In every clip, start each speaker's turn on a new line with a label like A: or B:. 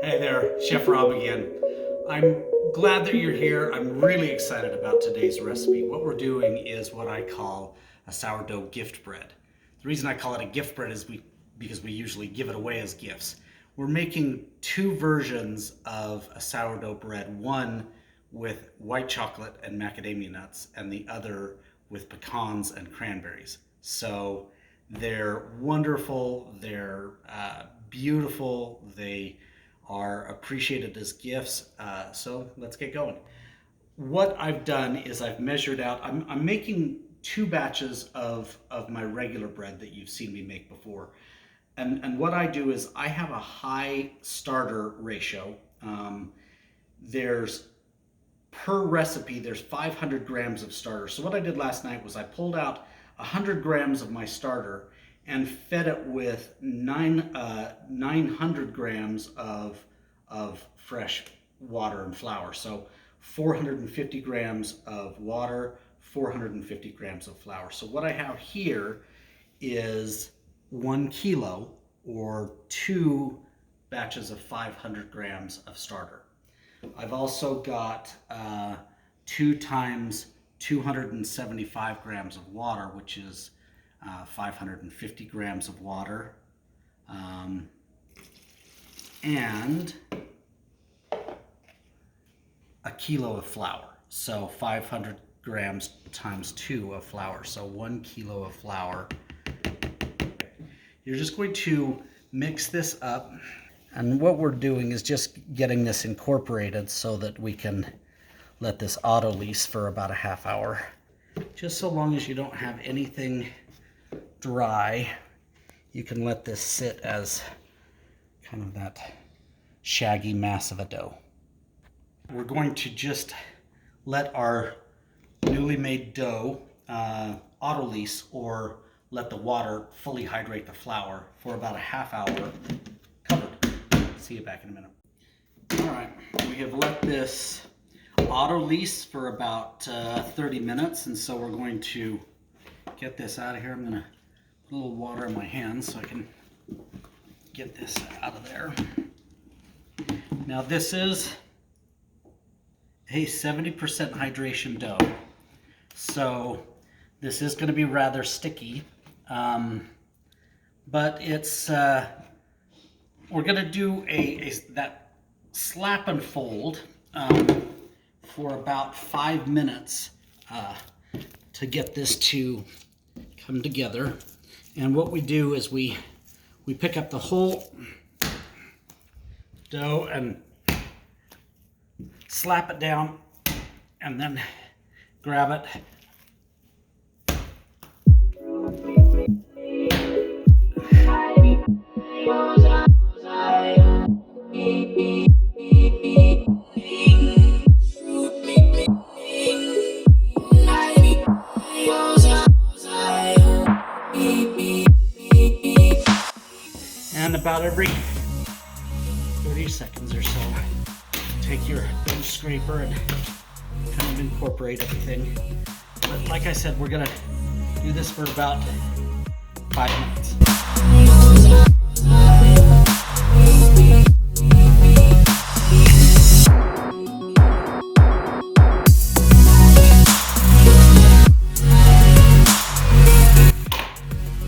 A: Hey there, Chef Rob again. I'm glad that you're here. I'm really excited about today's recipe. What we're doing is what I call a sourdough gift bread. The reason I call it a gift bread is because we usually give it away as gifts. We're making two versions of a sourdough bread, one with white chocolate and macadamia nuts, and the other with pecans and cranberries. So they're wonderful, they're beautiful, they are appreciated as gifts. So let's get going. What I've done is I've measured out, I'm making two batches of my regular bread that you've seen me make before. And what I do is I have a high starter ratio. Per recipe, there's 500 grams of starter. So what I did last night was I pulled out 100 grams of my starter and fed it with 900 grams of fresh water and flour. So 450 grams of water, 450 grams of flour. So what I have here is 1 kilo or 2 batches of 500 grams of starter. I've also got 2 times 275 grams of water, which is 550 grams of water, and a kilo of flour. So 500 grams times 2 of flour, so 1 kilo of flour. You're just going to mix this up, and what we're doing is just getting this incorporated so that we can let this autolyse for about a half hour. Just so long as you don't have anything dry, you can let this sit as kind of that shaggy mass of a dough. We're going to just let our newly made dough autolyse, or let the water fully hydrate the flour for about a half hour covered. See you back in a minute. All right, we have let this autolyse for about 30 minutes, and so we're going to get this out of here. I'm gonna put a little water in my hands so I can get this out of there. Now this is a 70% hydration dough, so this is going to be rather sticky, but it's we're going to do that slap and fold for about 5 minutes to get this to come together. And what we do is we pick up the whole dough and slap it down, and then grab it. And about every 30 seconds or so, take your bench scraper and kind of incorporate everything. But like I said, we're gonna do this for about 5 minutes.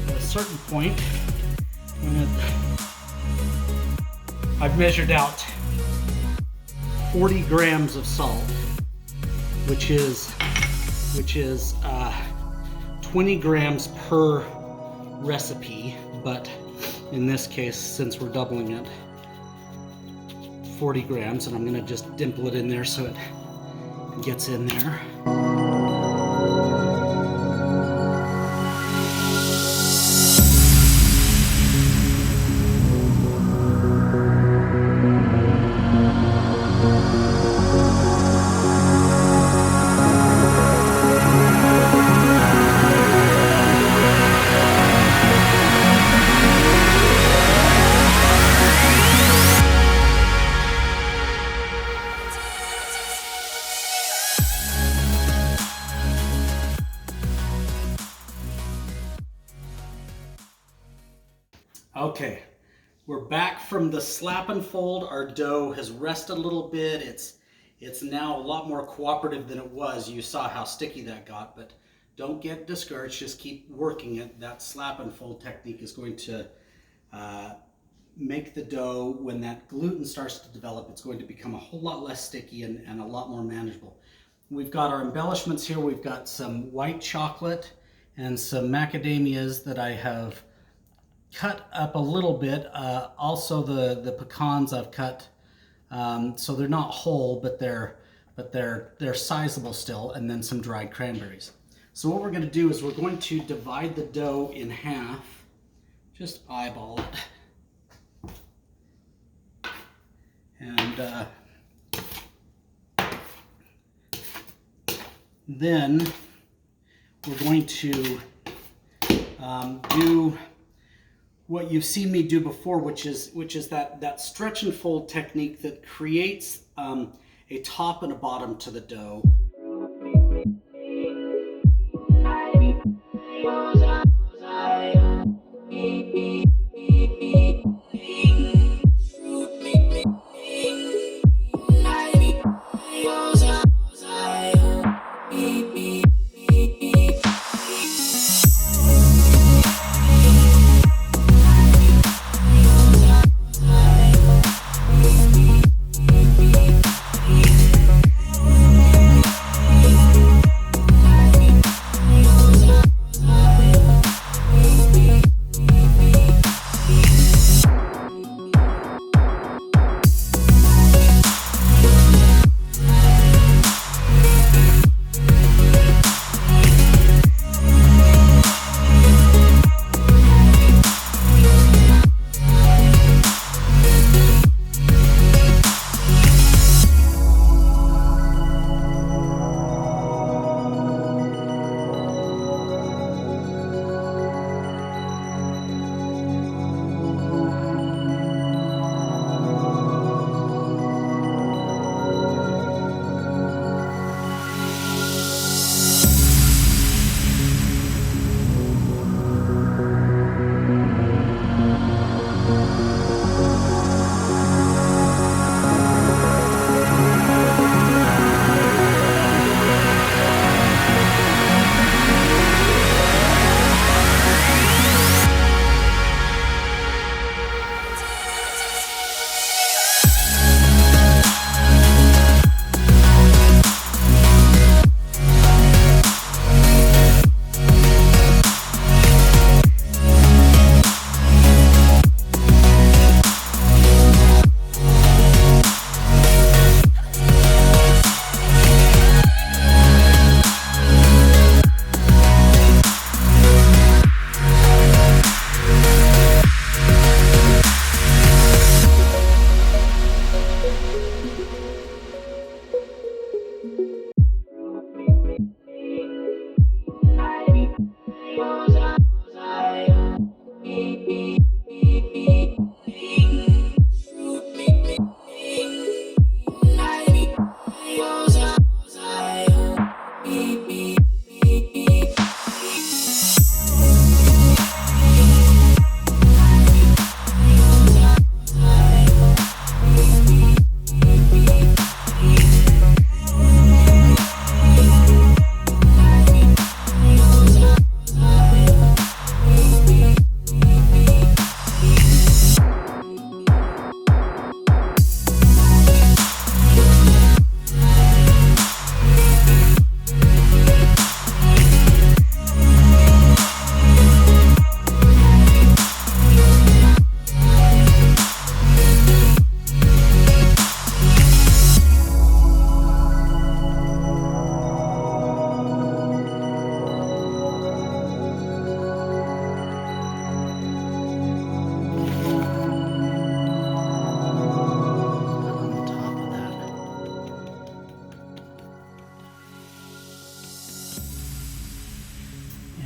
A: At a certain point, I've measured out 40 grams of salt, which is 20 grams per recipe, but in this case, since we're doubling it, 40 grams, and I'm gonna just dimple it in there so it gets in there. Okay, we're back from the slap and fold. Our dough has rested a little bit. It's now a lot more cooperative than it was. You saw how sticky that got, but don't get discouraged. Just keep working it. That slap and fold technique is going to make the dough, when that gluten starts to develop, it's going to become a whole lot less sticky and a lot more manageable. We've got our embellishments here. We've got some white chocolate and some macadamias that I have cut up a little bit. Also the pecans I've cut so they're not whole, but they're sizable still, and then some dried cranberries. So what we're going to do is we're going to divide the dough in half. Just eyeball it. And then we're going to do what you've seen me do before, which is that stretch and fold technique that creates a top and a bottom to the dough.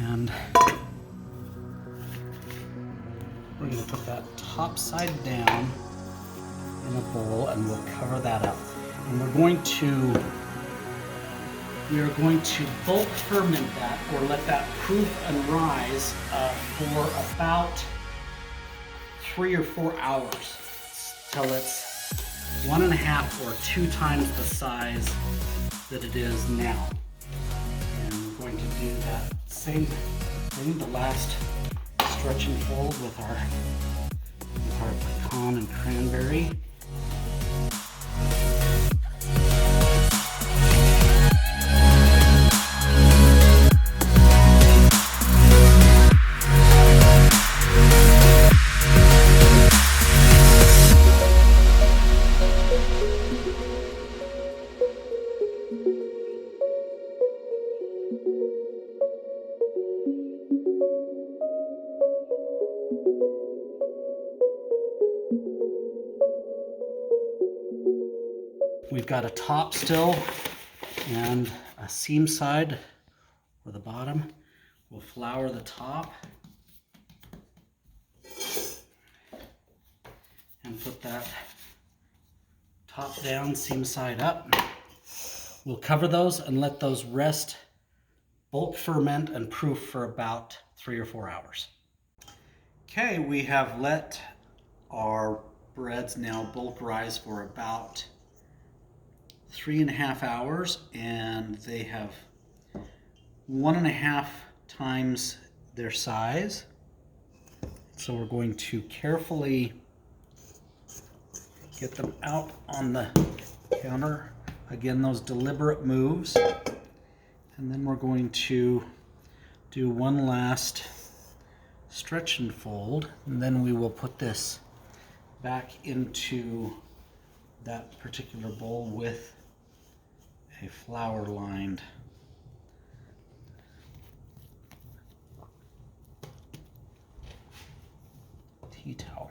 A: And we're going to put that top side down in a bowl, and we'll cover that up. And we are going to bulk ferment that, or let that proof and rise for about 3 or 4 hours till it's 1.5 or 2 times the size that it is now. And we're going to do that same thing, the last stretch and fold with our pecan and cranberry. We've got a top still and a seam side or the bottom. We'll flour the top and put that top down, seam side up. We'll cover those and let those rest, bulk ferment and proof for about 3 or 4 hours. Okay, we have let our breads now bulk rise for about 3.5 hours, and they have 1.5 times their size. So we're going to carefully get them out on the counter. Again, those deliberate moves. And then we're going to do one last stretch and fold, and then we will put this back into that particular bowl with a flour lined tea towel.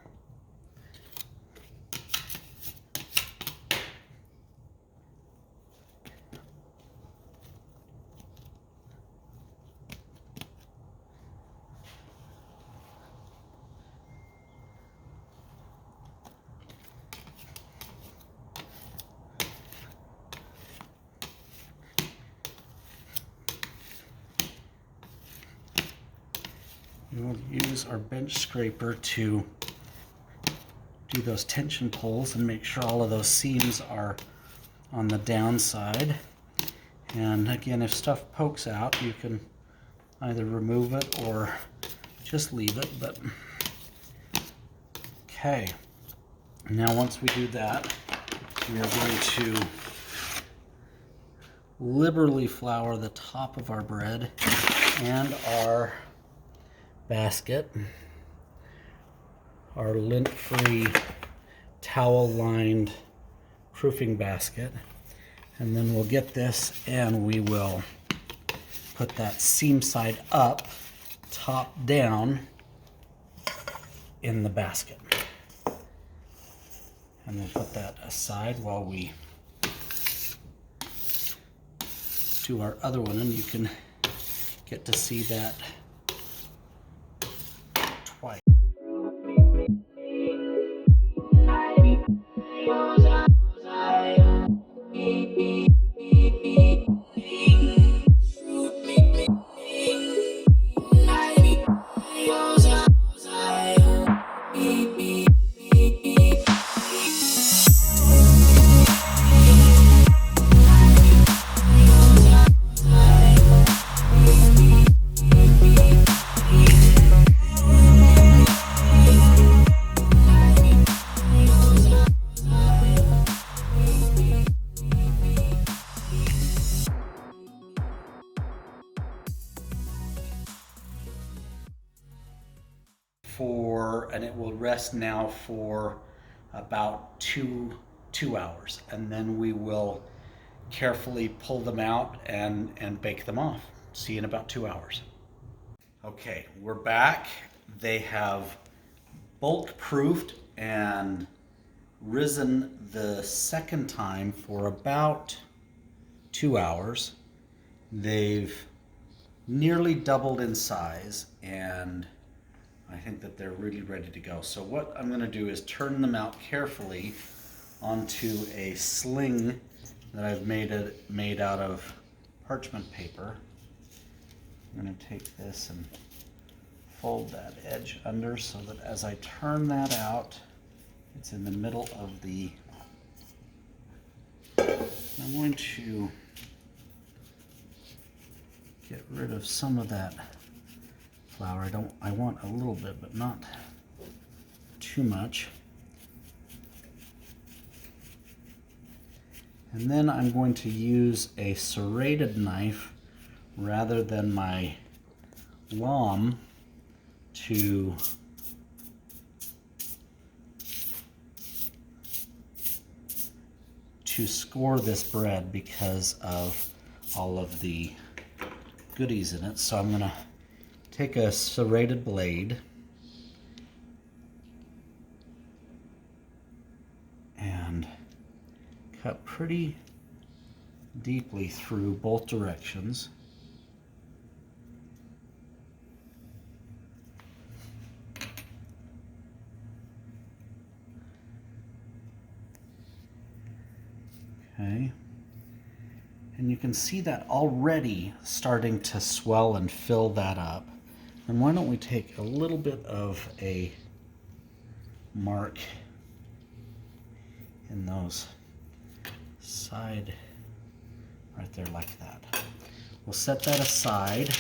A: We'll use our bench scraper to do those tension pulls and make sure all of those seams are on the downside. And again, if stuff pokes out, you can either remove it or just leave it. But okay, now once we do that, we are going to liberally flour the top of our bread and our basket, our lint-free towel-lined proofing basket, and then we'll get this and we will put that seam side up, top down in the basket. And we'll put that aside while we do our other one, and you can get to see that twice. And it will rest now for about two hours, and then we will carefully pull them out and bake them off. See you in about 2 hours. Okay, we're back. They have bulk proofed and risen the second time for about 2 hours. They've nearly doubled in size, and I think that they're really ready to go. So what I'm going to do is turn them out carefully onto a sling that I've made out of parchment paper. I'm going to take this and fold that edge under so that as I turn that out, it's in the middle of the, I'm going to get rid of some of that flour. I want a little bit, but not too much. And then I'm going to use a serrated knife rather than my lom to score this bread because of all of the goodies in it. So I'm going to take a serrated blade and cut pretty deeply through both directions. Okay, and you can see that already starting to swell and fill that up. And why don't we take a little bit of a mark in those side, right there like that. We'll set that aside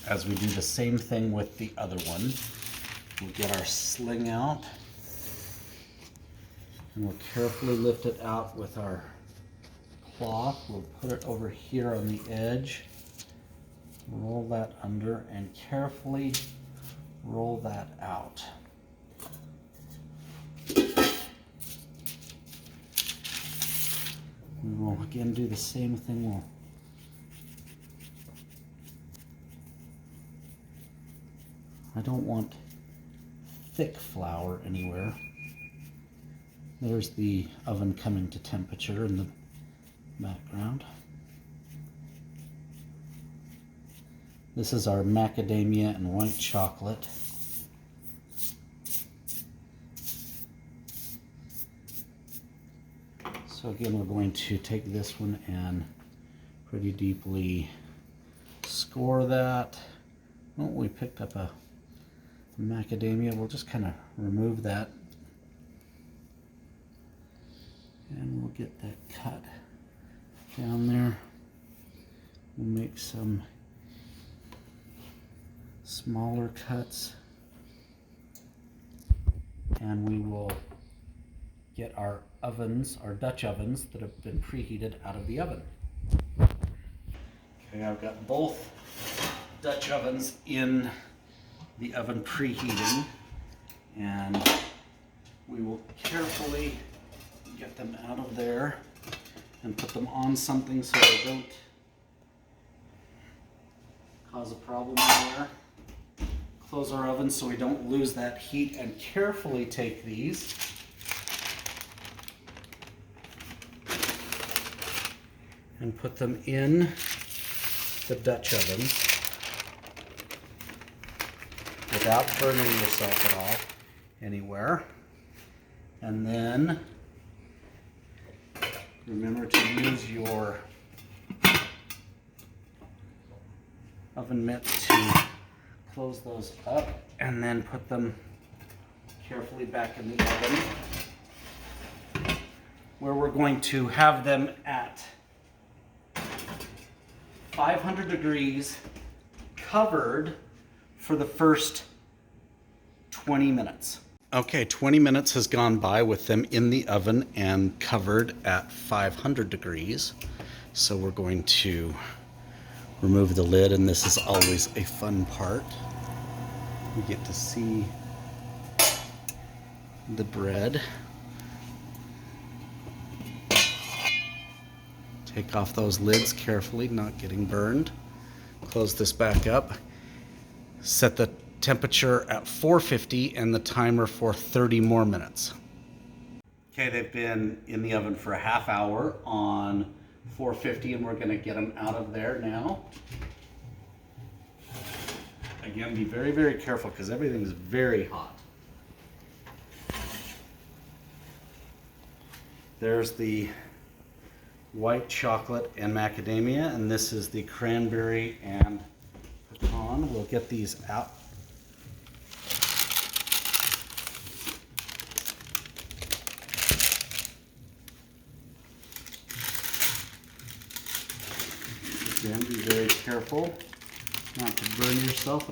A: as we do the same thing with the other one. We'll get our sling out and we'll carefully lift it out with our cloth. We'll put it over here on the edge, roll that under, and carefully roll that out. We will again do the same thing. I don't want thick flour anywhere. There's the oven coming to temperature in the background. This is our macadamia and white chocolate. So again, we're going to take this one and pretty deeply score that. Oh, we picked up a macadamia. We'll just kind of remove that. And we'll get that cut down there. We'll make some smaller cuts. And we will get our ovens, our Dutch ovens that have been preheated out of the oven. Okay, I've got both Dutch ovens in the oven preheating, and we will carefully get them out of there and put them on something so they don't cause a problem there. Close our oven so we don't lose that heat, and carefully take these and put them in the Dutch oven without burning yourself at all anywhere. And then remember to use your oven mitt to close those up, and then put them carefully back in the oven, where we're going to have them at 500 degrees, covered for the first 20 minutes. Okay, 20 minutes has gone by with them in the oven and covered at 500 degrees. So we're going to remove the lid, and this is always a fun part. We get to see the bread. Take off those lids carefully, not getting burned. Close this back up. Set the temperature at 450 and the timer for 30 more minutes. Okay, they've been in the oven for a half hour on 450, and we're going to get them out of there now. Again, be very, very careful because everything's very hot. There's the white chocolate and macadamia, and this is the cranberry and pecan. We'll get these out Again, be very careful not to burn yourself.